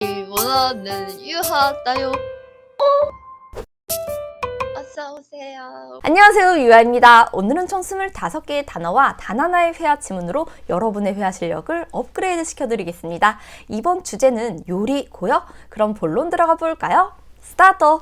일본어는 유하다요. 어서 오세요. 안녕하세요, 유아입니다. 오늘은 총 25개의 단어와 단 하나의 회화 지문으로 여러분의 회화 실력을 업그레이드 시켜드리겠습니다. 이번 주제는 요리고요. 그럼 본론 들어가 볼까요? 스타트!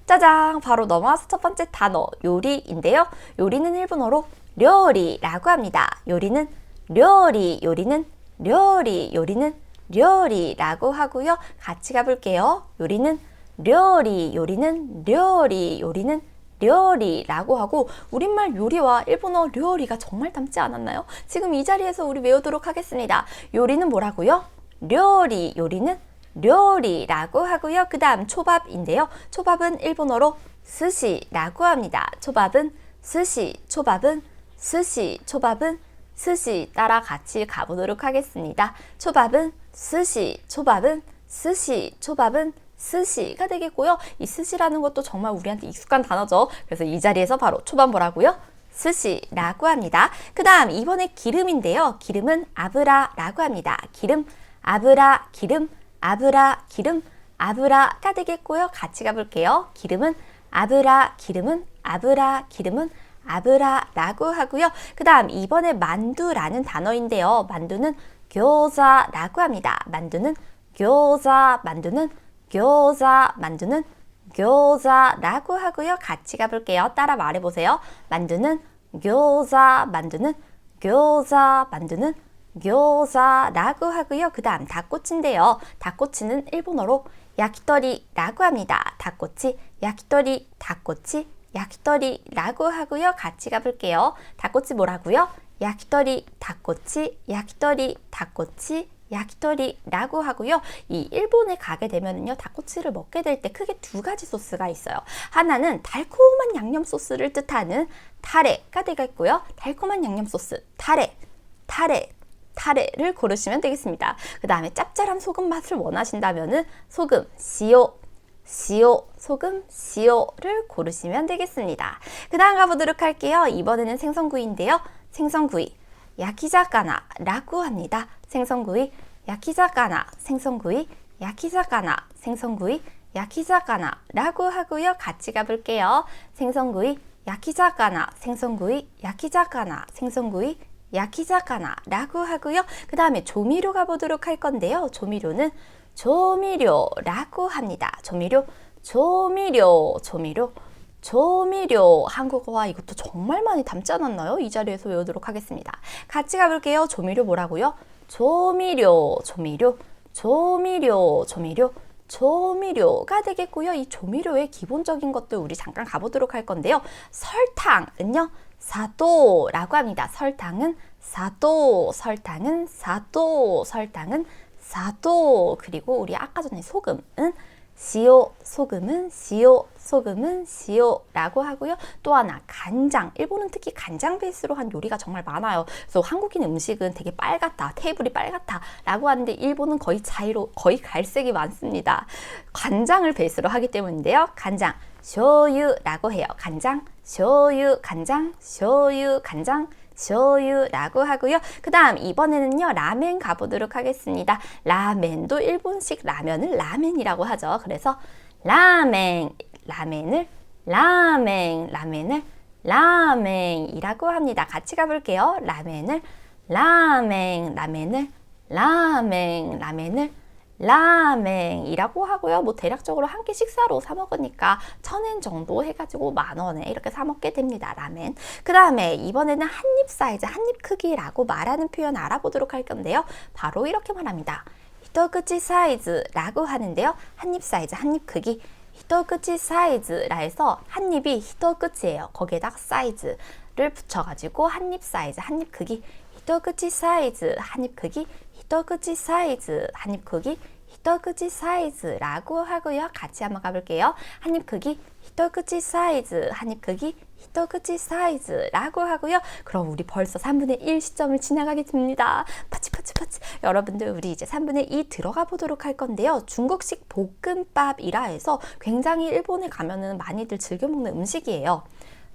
짜잔! 바로 넘어와서 첫 번째 단어, 요리인데요. 요리는 일본어로 료리라고 합니다. 요리는 료리, 요리는 료리, 요리는 료리라고 하고요. 같이 가볼게요. 요리는 료리, 요리는 료리, 요리는 료리라고 하고, 우리말 요리와 일본어 료리가 정말 닮지 않았나요? 지금 이 자리에서 우리 외우도록 하겠습니다. 요리는 뭐라고요? 료리, 요리는 료리라고 하고요. 그 다음 초밥인데요. 초밥은 일본어로 스시라고 합니다. 초밥은 스시, 초밥은 스시, 초밥은 스시. 따라 같이 가보도록 하겠습니다. 초밥은 스시, 초밥은 스시, 초밥은 스시가 되겠고요. 이 스시라는 것도 정말 우리한테 익숙한 단어죠. 그래서 이 자리에서 바로 초밥 뭐라고요? 스시라고 합니다. 그 다음 이번에 기름인데요. 기름은 아브라라고 합니다. 기름, 아브라, 기름, 아브라, 기름, 아브라가 되겠고요. 같이 가볼게요. 기름은 아브라, 기름은 아브라, 기름은 아브라라고 하고요. 그 다음 이번에 만두라는 단어인데요. 만두는 교자라고 합니다. 만두는 교자, 만두는 교자, 만두는 교자라고 하고요. 같이 가볼게요. 따라 말해보세요. 만두는 교자, 만두는 교자, 만두는 교자라고 하고요. 그 다음 닭꼬치인데요. 닭꼬치는 일본어로 야키토리라고 합니다. 닭꼬치, 야키토리, 닭꼬치, 야키토리라고 하고요. 같이 가볼게요. 닭꼬치 뭐라고요? 야키토리, 닭꼬치, 야키토리, 닭꼬치, 야키토리라고 하고요. 이 일본에 가게 되면은요, 닭꼬치를 먹게 될 때 크게 두 가지 소스가 있어요. 하나는 달콤한 양념 소스를 뜻하는 타레가 되겠고요. 달콤한 양념 소스, 타레를 고르시면 되겠습니다. 그 다음에 짭짤한 소금 맛을 원하신다면은 소금, 시오, 소금, 시오를 고르시면 되겠습니다. 그 다음 가보도록 할게요. 이번에는 생선구이인데요. 생선구이, 야키자카나라고 합니다. 생선구이, 야키자카나, 생선구이, 야키자카나, 생선구이, 야키자카나라고 하고요. 같이 가볼게요. 생선구이, 야키자카나, 생선구이, 야키자카나, 생선구이, 야키자카나라고 하고요. 그 다음에 조미료 가보도록 할 건데요. 조미료는 조미료라고 합니다. 조미료, 한국어와 이것도 정말 많이 닮지 않았나요? 이 자리에서 외우도록 하겠습니다. 같이 가볼게요. 조미료 뭐라고요? 조미료가 되겠고요. 이 조미료의 기본적인 것들 우리 잠깐 가보도록 할 건데요. 설탕은요, 사토라고 합니다. 설탕은 사토. 그리고 우리 아까 전에 소금은 시오라고 하고요. 또 하나 간장, 일본은 특히 간장 베이스로 한 요리가 정말 많아요. 그래서 한국인 음식은 되게 빨갛다, 테이블이 빨갛다 라고 하는데 일본은 거의 거의 갈색이 많습니다. 간장을 베이스로 하기 때문인데요. 간장, 쇼유라고 해요. 간장, 쇼유, 쇼유라고 하고요. 그 다음 이번에는요, 라멘 가보도록 하겠습니다. 라멘도 일본식 라면을 라멘이라고 하죠. 그래서 라멘을 라멘이라고 합니다. 같이 가볼게요. 라멘이라고 하고요. 뭐 대략적으로 한 끼 식사로 사 먹으니까 1,000엔 정도 해가지고 10,000원에 이렇게 사 먹게 됩니다. 라멘. 그 다음에 이번에는 한입 사이즈, 한입 크기라고 말하는 표현 알아보도록 할 건데요. 바로 이렇게 말합니다. 히토쿠치 사이즈라고 하는데요. 한입 사이즈, 한입 크기. 히토쿠치 사이즈라 해서 한 입이 히토쿠치예요. 거기에다가 사이즈를 붙여가지고 한입 사이즈, 한입 크기. 히토쿠치 사이즈, 한입 크기. 히토쿠치 사이즈, 한입 크기. 히토쿠치 사이즈라고 하고요. 같이 한번 가볼게요. 한입 크기, 히토쿠치 사이즈, 한입 크기, 히토쿠치 사이즈라고 하고요. 그럼 우리 벌써 3분의 1 시점을 지나가게 됩니다. 파치. 여러분들 우리 이제 3분의 2 들어가 보도록 할 건데요. 중국식 볶음밥이라 해서 굉장히 일본에 가면은 많이들 즐겨 먹는 음식이에요.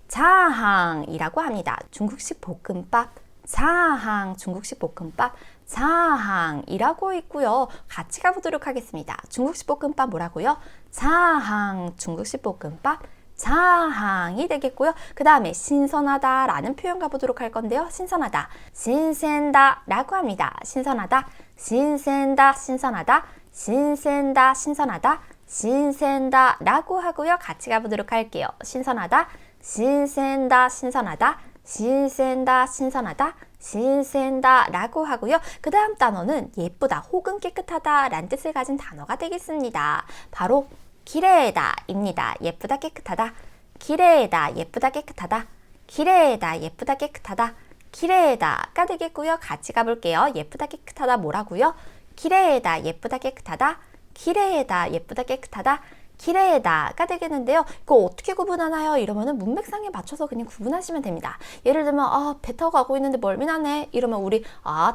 자항이라고 합니다. 중국식 볶음밥, 자항 중국식 볶음밥 자항이라고 있고요. 같이 가보도록 하겠습니다. 중국식 볶음밥 뭐라고요? 자항 중국식 볶음밥 자항이 되겠고요. 그 다음에 신선하다 라는 표현 가보도록 할 건데요. 신선하다, 신센다 라고 합니다. 신선하다, 신센다, 신선하다, 신센다, 신선하다, 신센다 라고 하고요. 같이 가보도록 할게요. 신선하다, 신센다, 신선하다, 신센다, 신선하다, 신센다 라고 하고요. 그 다음 단어는 예쁘다 혹은 깨끗하다 라는 뜻을 가진 단어가 되겠습니다. 바로 기레다 입니다. 예쁘다 깨끗하다, 기레다 예쁘다 깨끗하다, 기레다 예쁘다 깨끗하다, 기레다가 되겠고요. 같이 가볼게요. 예쁘다 깨끗하다 뭐라고요? 기레다 예쁘다 깨끗하다, 기레다 예쁘다 깨끗하다, 기레다가 되겠는데요. 이거 어떻게 구분하나요? 이러면은 문맥상에 맞춰서 그냥 구분하시면 됩니다. 예를 들면 배 타고 가고 있는데 멀미 나네 이러면 우리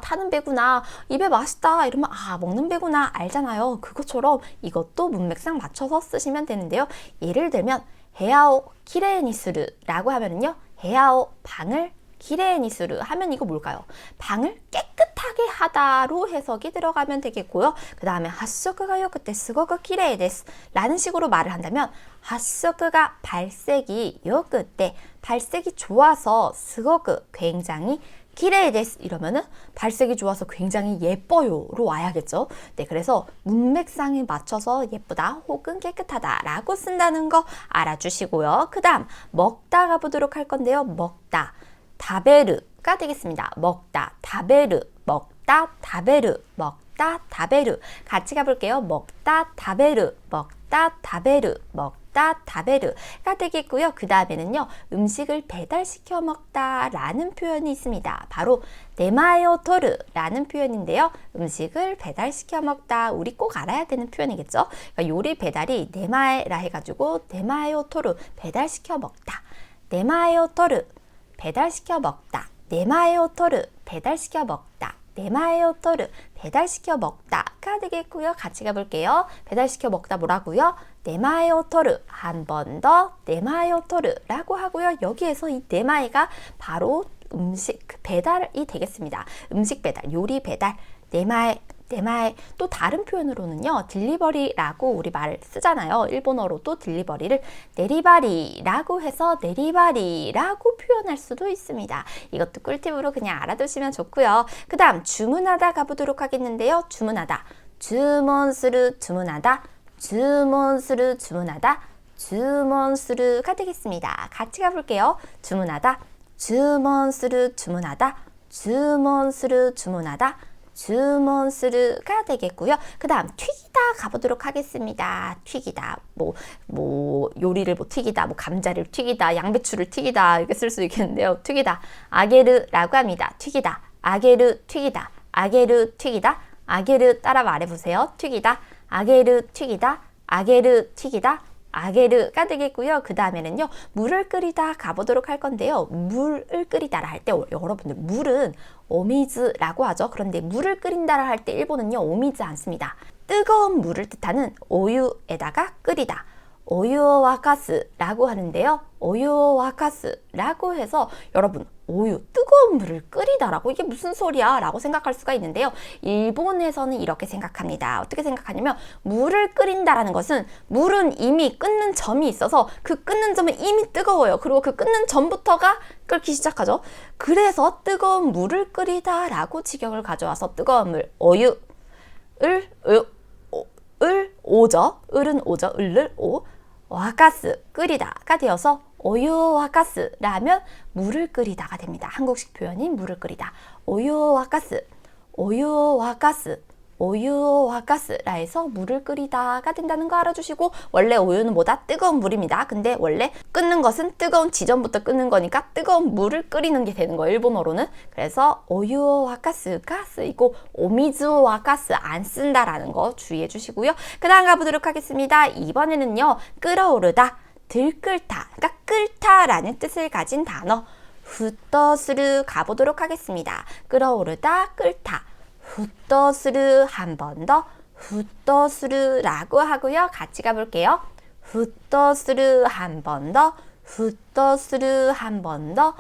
타는 배구나, 입에 맛있다 이러면 먹는 배구나 알잖아요. 그것처럼 이것도 문맥상 맞춰서 쓰시면 되는데요. 예를 들면 헤야오 키레니스르 라고 하면은요, 헤야오 방을 키레니스르 하면 이거 뭘까요? 방을 깨끗하게 하다로 해석이 들어가면 되겠고요. 그 다음에 핫소크가 요크때 스고그 키레이데스 라는 식으로 말을 한다면 핫소크가 발색이 요크때 발색이 좋아서 스고그 굉장히 키레이데스 이러면은 발색이 좋아서 굉장히 예뻐요로 와야겠죠. 네, 그래서 문맥상에 맞춰서 예쁘다 혹은 깨끗하다 라고 쓴다는 거 알아주시고요. 그 다음 먹다 가보도록 할 건데요. 먹다 다베르가 되겠습니다. 먹다 다베르, 먹다 다베르, 먹다 다베르. 같이 가볼게요. 먹다 다베르, 먹다 다베르, 먹다 다베르가 되겠고요. 그 다음에는요, 음식을 배달시켜 먹다 라는 표현이 있습니다. 바로 네마에오 토르 라는 표현인데요. 음식을 배달시켜 먹다, 우리 꼭 알아야 되는 표현이겠죠. 그러니까 요리 배달이 네마에라 해가지고 네마에오 토르 배달시켜 먹다, 네마에오 토르 배달시켜 먹다, 네마에오 토르 배달시켜 먹다, 네마에오 토르 배달시켜 먹다가 되겠고요. 같이 가볼게요. 배달시켜 먹다 뭐라고요? 네마에오 토르, 한 번 더 네마에오 토르라고 하고요. 여기에서 이 네마에가 바로 음식 배달이 되겠습니다. 음식 배달, 요리 배달, 네마에 또 다른 표현으로는요, 딜리버리라고 우리 말 쓰잖아요. 일본어로도 딜리버리를 네리바리라고 해서 네리바리라고 표현할 수도 있습니다. 이것도 꿀팁으로 그냥 알아두시면 좋고요. 그 다음 주문하다 가보도록 하겠는데요. 주문하다, 주문스르 주문하다, 주문스르 주문하다, 주문스르가 되겠습니다. 같이 가볼게요. 주문하다, 주문스르 주문하다, 주문스르 주문하다, 주문스르가 되겠고요. 그 다음 튀기다 가보도록 하겠습니다. 튀기다, 요리를 튀기다, 감자를 튀기다, 양배추를 튀기다 이렇게 쓸 수 있겠는데요. 튀기다, 아게르라고 합니다. 튀기다, 아게르 튀기다, 아게르 튀기다, 아게르 따라 말해보세요. 튀기다, 아게르 튀기다, 아게르 튀기다, 아게르가 되겠고요. 그 다음에는요, 물을 끓이다 가보도록 할 건데요. 물을 끓이다라 할 때 여러분들 물은 오미즈라고 하죠. 그런데 물을 끓인다라 할 때 일본은요, 오미즈 안 씁니다. 뜨거운 물을 뜻하는 오유에다가 끓이다, 오유오 와카스라고 하는데요. 오유오 와카스라고 해서 여러분 오유, 뜨거운 물을 끓이다라고 이게 무슨 소리야 라고 생각할 수가 있는데요. 일본에서는 이렇게 생각합니다. 어떻게 생각하냐면 물을 끓인다라는 것은 물은 이미 끓는 점이 있어서 그 끓는 점은 이미 뜨거워요. 그리고 그 끓는 점부터가 끓기 시작하죠. 그래서 뜨거운 물을 끓이다라고 직역을 가져와서 뜨거운 물, 오유을 오죠. 을은 오죠. 을을 오. 와카스 끓이다가 되어서 오유 와카스 라면 물을 끓이다가 됩니다. 한국식 표현인 물을 끓이다. 오유 와카스, 오유 와카스, 오유 와카스라 해서 물을 끓이다가 된다는 거 알아주시고, 원래 오유는 뭐다? 뜨거운 물입니다. 근데 원래 끓는 것은 뜨거운 지점부터 끓는 거니까 뜨거운 물을 끓이는 게 되는 거예요, 일본어로는. 그래서 오유 와카스가 쓰이고 오미즈 와카스 안 쓴다라는 거 주의해 주시고요. 그 다음 가보도록 하겠습니다. 이번에는요, 끓어오르다, 들끓다, 그러니까 끓다라는 뜻을 가진 단어 후떠스르 가보도록 하겠습니다. 끓어오르다, 끓다, 후떠스르 한 번 더 후떠스르라고 하고요. 같이 가볼게요. 후떠스르 한 번 더, 후떠스르 한 번 더,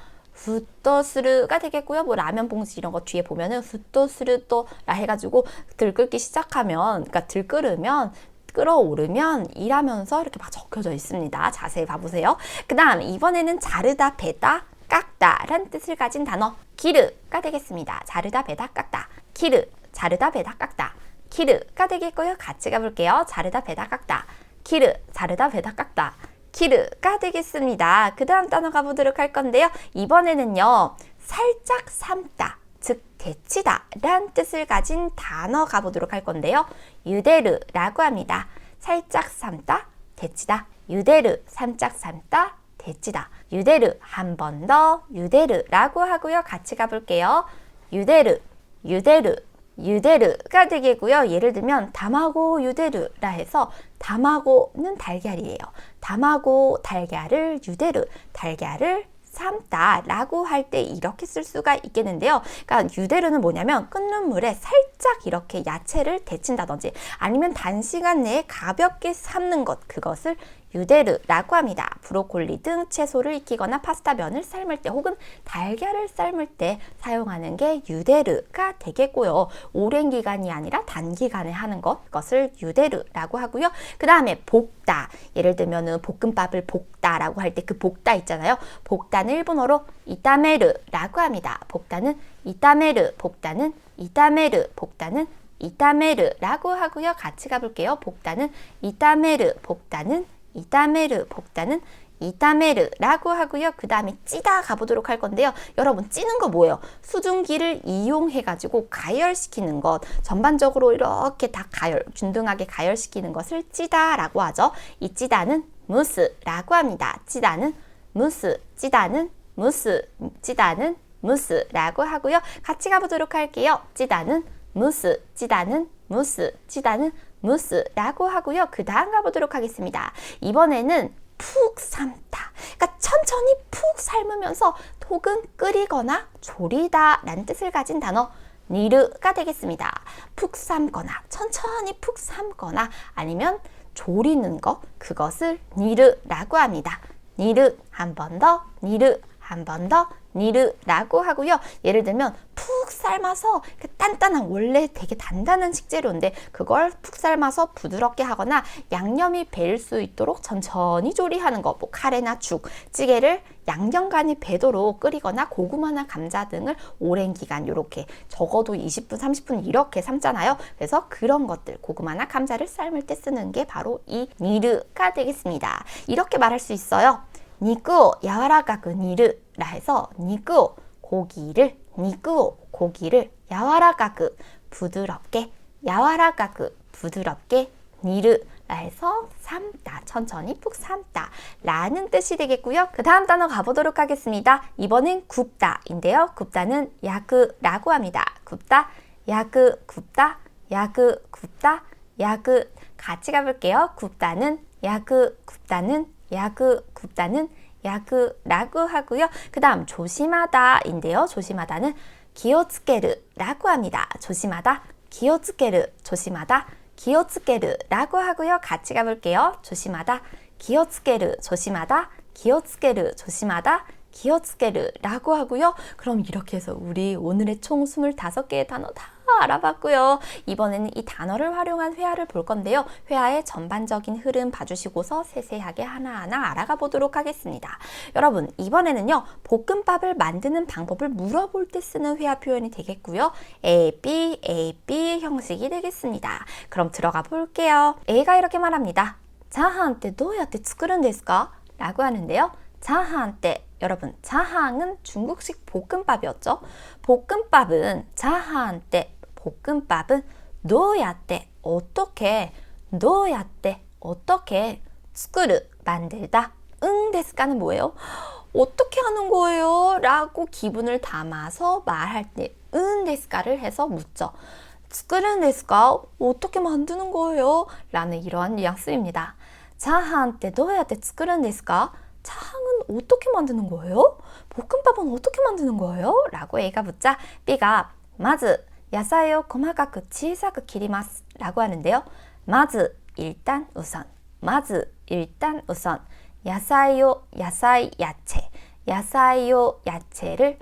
후토스루가 되겠고요. 뭐 라면 봉지 이런 거 뒤에 보면은 후토스루 또라 해가지고 들끓기 시작하면, 그러니까 들끓으면 끓어오르면 이라면서 이렇게 막 적혀져 있습니다. 자세히 봐보세요. 그 다음 이번에는 자르다, 베다, 깎다 라는 뜻을 가진 단어 기르가 되겠습니다. 자르다, 베다, 깎다. 기르, 자르다, 베다, 깎다. 기르가 되겠고요. 같이 가볼게요. 자르다, 베다, 깎다. 기르, 자르다, 베다, 깎다. 기르가 되겠습니다. 그 다음 단어 가보도록 할 건데요. 이번에는요. 살짝 삶다, 즉 데치다 라는 뜻을 가진 단어 가보도록 할 건데요. 유데르라고 합니다. 살짝 삶다, 데치다. 유데르, 살짝 삶다, 데치다. 유데르, 한 번 더 유데르라고 하고요. 같이 가볼게요. 유데르, 유데르, 유데르가 되겠고요. 예를 들면 다마고 유데르라 해서 다마고는 달걀이에요. 다마고, 달걀을 유데르, 달걀을 삶다 라고 할 때 이렇게 쓸 수가 있겠는데요. 그러니까 유데르는 뭐냐면 끓는 물에 살짝 이렇게 야채를 데친다든지 아니면 단시간 내에 가볍게 삶는 것, 그것을 유데르라고 합니다. 브로콜리 등 채소를 익히거나 파스타 면을 삶을 때 혹은 달걀을 삶을 때 사용하는 게 유데르가 되겠고요. 오랜 기간이 아니라 단기간에 하는 것, 그것을 유데르라고 하고요. 그 다음에 볶다. 예를 들면은 볶음밥을 볶다라고 할 때 그 볶다 있잖아요. 볶다는 일본어로 이타메르라고 합니다. 볶다는 이타메르, 볶다는 이타메르, 볶다는 이타메르라고 하고요. 같이 가볼게요. 볶다는 이타메르, 볶다는 이타메르, 볶다는 이타메르라고 하고요. 그 다음에 찌다 가보도록 할 건데요. 여러분 찌는 거 뭐예요? 수증기를 이용해 가지고 가열시키는 것, 전반적으로 이렇게 다 균등하게 가열시키는 것을 찌다라고 하죠. 이 찌다는 무스라고 합니다. 찌다는 무스, 찌다는 무스, 찌다는 무스라고 하고요. 같이 가보도록 할게요. 찌다는 무스, 찌다는 무스, 찌다는 무스라고 하고요. 그 다음 가보도록 하겠습니다. 이번에는 푹 삶다. 그러니까 천천히 푹 삶으면서 혹은 끓이거나 조리다 라는 뜻을 가진 단어 니르가 되겠습니다. 푹 삶거나 천천히 푹 삶거나 아니면 조리는 것, 그것을 니르라고 합니다. 니르, 한 번 더, 니르, 한 번 더, 니르라고 하고요. 예를 들면 푹 삶아서 단단한, 원래 되게 단단한 식재료인데 그걸 푹 삶아서 부드럽게 하거나 양념이 배일 수 있도록 천천히 조리하는 거, 뭐 카레나 죽, 찌개를 양념간이 배도록 끓이거나 고구마나 감자 등을 오랜 기간 이렇게 적어도 20분, 30분 이렇게 삶잖아요. 그래서 그런 것들, 고구마나 감자를 삶을 때 쓰는 게 바로 이 니르가 되겠습니다. 이렇게 말할 수 있어요. 니쿠오 야와라카쿠 니르라 해서 니쿠오 고기를 야와라카쿠 부드럽게, 야와라카쿠 부드럽게, 니르라 해서 삶다, 천천히 푹 삶다 라는 뜻이 되겠고요. 그 다음 단어 가보도록 하겠습니다. 이번엔 굽다인데요. 굽다는 야그라고 합니다. 굽다, 야그, 굽다, 야그, 굽다, 야그. 같이 가볼게요. 굽다는 야그, 굽다는 야그, 굽다는 야그라고 하고요. 그 다음 조심하다인데요. 조심하다는 기요츠케르라고 합니다. 조심하다, 기요츠케르, 조심하다, 기요츠케르라고 하고요. 같이 가볼게요. 조심하다, 기요츠케르, 조심하다, 기요츠케르, 조심하다, 기요츠케르라고 하고요. 그럼 이렇게 해서 우리 오늘의 총 25개의 단어 다 알아봤고요. 이번에는 이 단어를 활용한 회화를 볼 건데요. 회화의 전반적인 흐름 봐주시고서 세세하게 하나하나 알아가 보도록 하겠습니다. 여러분, 이번에는요. 볶음밥을 만드는 방법을 물어볼 때 쓰는 회화 표현이 되겠고요. A, B 형식이 되겠습니다. 그럼 들어가 볼게요. A가 이렇게 말합니다. 자한 때どうやって作るんですか? 라고 하는데요. 자한 때, 여러분, 자항은 중국식 볶음밥이었죠. 볶음밥은 자한 때, 볶음밥은 どうやって 어떻게, どうやって 어떻게, 作る 만들다, 데스까는 뭐예요? 어떻게 하는 거예요? 라고 기분을 담아서 말할 때 데스까를 해서 묻죠. 作るんですか? 어떻게 만드는 거예요? 라는 이러한 뉘앙스입니다. 자한 때 どうやって作るんですか? 차항은 어떻게 만드는 거예요? 볶음밥은 어떻게 만드는 거예요? 라고 A가 묻자 B가 まず 야사이を細かく小さく切ります라고 하는데요. まず 일단 우선, まず 일단 우선, 야사이요, 야사이, 야채, 야사이요, 야채를,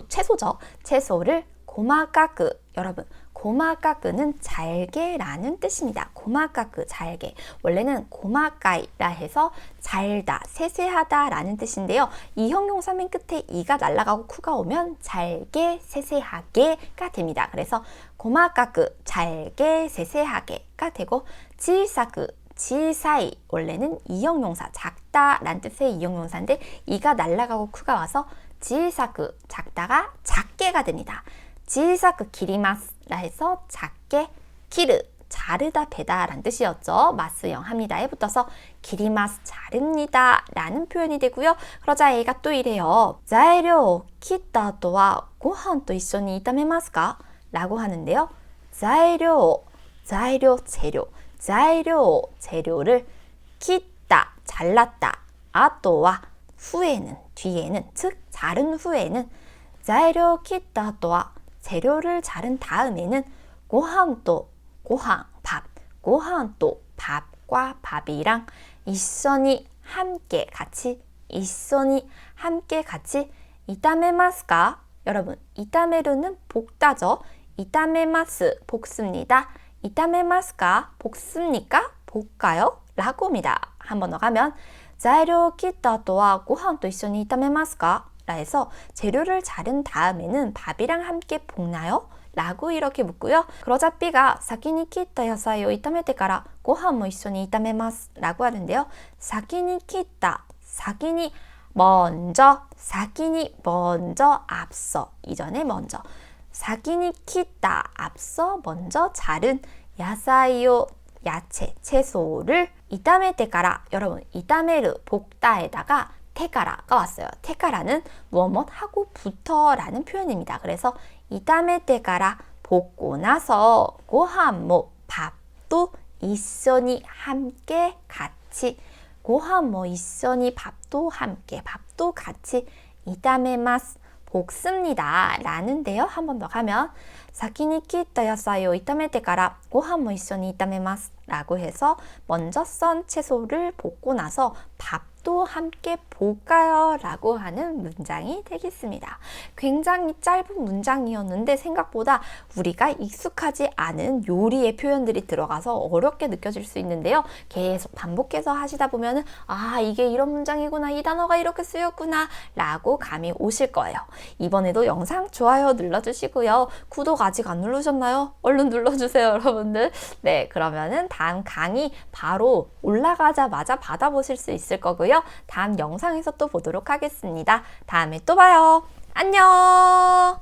채소죠. 채소를 고마까그, 여러분, 고마까그는 잘게라는 뜻입니다. 고마까그, 잘게. 원래는 고마까이라 해서 잘다, 세세하다 라는 뜻인데요. 이 형용사 맨 끝에 이가 날아가고 쿠가 오면 잘게, 세세하게가 됩니다. 그래서 고마까그, 잘게, 세세하게가 되고, 지사그, 지사이, 원래는 이형용사, 작다 라는 뜻의 이형용사인데 이가 날아가고 쿠가 와서 지사그, 작다가 작게가 됩니다. 지사그 기리마스라 해서 작게, 키르, 자르다, 베다 라는 뜻이었죠. 마스형 합니다에 붙어서 기리마스, 자릅니다 라는 표현이 되고요. 그러자 A가 또 이래요. 材料 切った後はご飯と一緒に炒めますか? 라고 하는데요. 材料, 재료, 재료를 깃다, 잘랐다, 아또와 후에는, 뒤에는, 즉 자른 후에는 재료 깃다 아또와 재료를 자른 다음에는 고한또, 고한, 밥, 고한또, 밥과 밥이랑 이선이 함께 같이, 이선이 함께 같이 이타메마스까? 여러분, 이타메르는 볶다죠. 이타메마스, 볶습니다. 이타메마스까? 볶습니까? 볶아요? 라고 합니다. 한번 더 가면 材料切った後はご飯と一緒に炒めますか? 라 해서 재료를 자른 다음에는 밥이랑 함께 볶나요? 라고 이렇게 묻고요. 그러자 B가 先に切った野菜を炒めてからご飯も一緒に炒めます라고 하는데요. 先に切った, 先に먼저, 先に먼저, 앞서, 이전에 먼저, 先に切った, 앞서, 먼저 자른 야사이요, 야채, 채소를 이타메테까라, 여러분 이타메르, 볶다에다가 테까라가 왔어요. 테까라는 무엇 하고부터라는 표현입니다. 그래서 이타메테까라, 볶고 나서 고한모, 밥도 이쏘니 함께 같이, 고한모 이쏘니 밥도 함께, 밥도 같이 이타메마스, 볶습니다 라는데요. 한 번 더 가면 先に切った野菜を炒めてからご飯も一緒に炒めます라고 해서 먼저 썬 채소를 볶고 나서 밥도 함께 볶아요 라고 하는 문장이 되겠습니다. 굉장히 짧은 문장이었는데 생각보다 우리가 익숙하지 않은 요리의 표현들이 들어가서 어렵게 느껴질 수 있는데요. 계속 반복해서 하시다 보면 아, 이게 이런 문장이구나, 이 단어가 이렇게 쓰였구나 라고 감이 오실 거예요. 이번에도 영상 좋아요 눌러주시고요. 구독 아직 안 누르셨나요? 얼른 눌러주세요, 여러분들. 네, 그러면은 다음 강의 바로 올라가자마자 받아보실 수 있을 거고요. 다음 영상에서 또 보도록 하겠습니다. 다음에 또 봐요. 안녕!